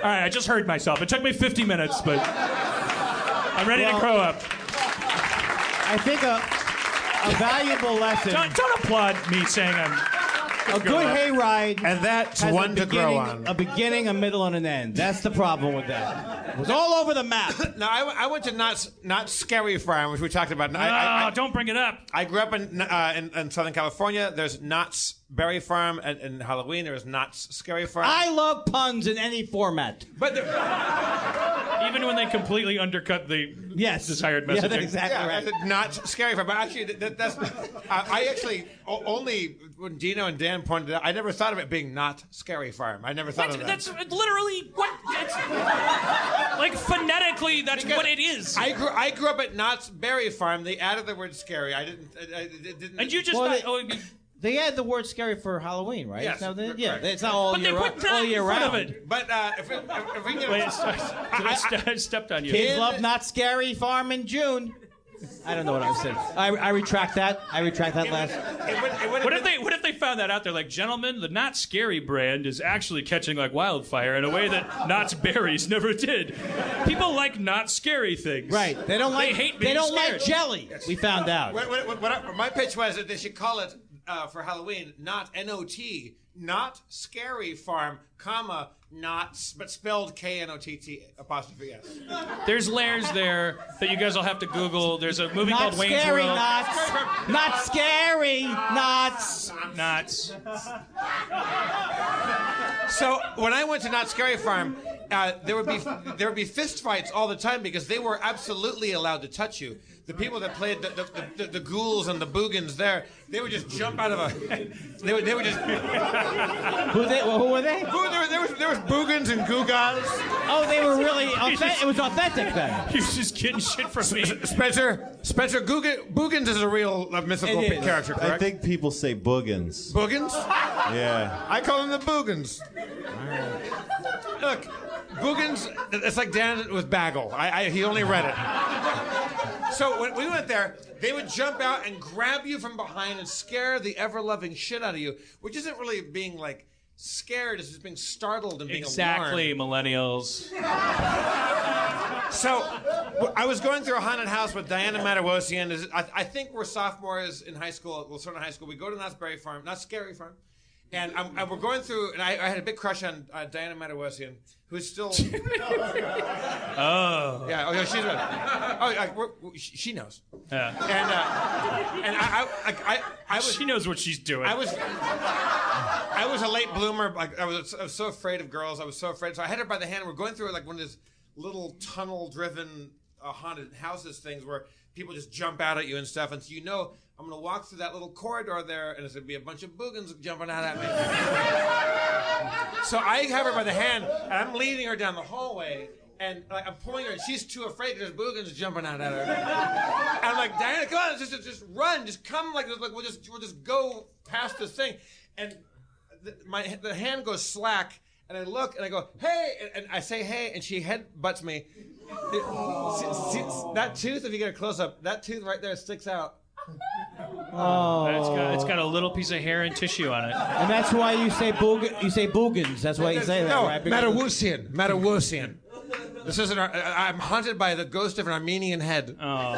All right, I just heard myself. It took me 50 minutes, but I'm ready to grow up. I think a valuable lesson. Don't applaud me saying I'm a good hayride. And that's has one to grow on. A beginning, a middle, and an end. That's the problem with that. It was all over the map. No, I went to Knott Scary Farm, which we talked about. Don't bring it up. I grew up in Southern California. There's Knott's Berry Farm, and Halloween there was Knott's Scary Farm. I love puns in any format. But even when they completely undercut the desired messaging. Yeah, that's exactly right. Knott's Scary Farm. But actually, that's I actually only when Dino and Dan pointed it out, I never thought of it being Knott Scary Farm. I never thought of that. That's literally what. Like phonetically, that's because what it is. I grew up at Knott's Berry Farm. They added the word scary. I didn't. And you just they add the word scary for Halloween, right? Yes. It's not all year round. All year round. But if we can... Wait, I stepped on you. Kids love Knott Scary Farm in June. I don't know what I said. I retract that. last. What if they found that out there? Like, gentlemen, the Knott Scary brand is actually catching like wildfire in a way that Knott's Berries never did. People like Knott Scary things. Right. They don't like jelly. Yes. We found out. My pitch was that they should call it for Halloween Knott N-O-T, Knott Scary Farm, comma Knotts, but spelled K-N-O-T-T''S. There's layers there that you guys will have to Google. There's a movie called Wayne's World. Not scary, Knotts. Knotts. So when I went to Knott Scary Farm, there would be fist fights all the time because they were absolutely allowed to touch you. The people that played the ghouls and the boogans there, they would just jump out of a. They would just. Who were they? There was boogans and googas. Oh, they were really. It was authentic then. He was just getting shit from me. Spencer, boogans is a real mythical character, correct? I think people say boogans. Boogans? Yeah. I call them the boogans. Look, boogans. It's like Dan with Bagel. He only read it. So when we went there, they would jump out and grab you from behind and scare the ever-loving shit out of you, which isn't really being like scared, it's just being startled and being alarmed. Exactly, millennials. So I was going through a haunted house with Diana Matawosian. I think we're sophomores in high school. Well, sort of high school. We go to Knott's Berry Farm, Knott's Scary Farm. And we're going through, and I had a big crush on Diana Matawosian, who's still. Oh. Yeah. She's right. She knows. Yeah. And I was. She knows what she's doing. I was a late bloomer. Like I was so afraid of girls. I was so afraid. So I had her by the hand. We're going through like one of those little tunnel-driven haunted houses things where people just jump out at you and stuff. And so I'm going to walk through that little corridor there, and it's going to be a bunch of boogans jumping out at me. So I have her by the hand, and I'm leading her down the hallway, and like, I'm pulling her, and she's too afraid there's boogans jumping out at her. And I'm like, Diana, come on, just run, just come, like we'll just go past this thing. And the hand goes slack, and I look, and I go, hey, and I say hey, and she headbutts me. See, that tooth, if you get a close-up, that tooth right there sticks out. Oh, it's got a little piece of hair and tissue on it, and that's why you say boogans. That's why you say that. No, right? Matawosian. This isn't. I'm haunted by the ghost of an Armenian head. Oh.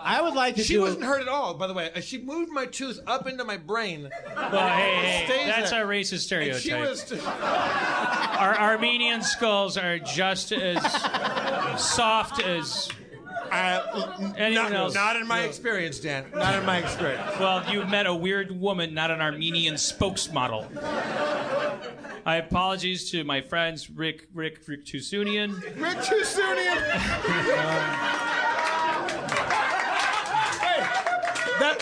I would like to. She wasn't hurt at all, by the way. She moved my tooth up into my brain. Well, hey, that's a racist stereotype. She was. Our Armenian skulls are just as soft as. Anyone else? Not in my experience, Dan. Not in my experience. Well, you met a weird woman, not an Armenian spokesmodel. I apologies to my friends Rick Tusunian. Rick Tusunian. Hey,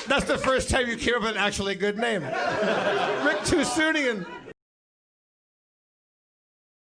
that's the first time you came up with an actually good name. Rick Tusunian.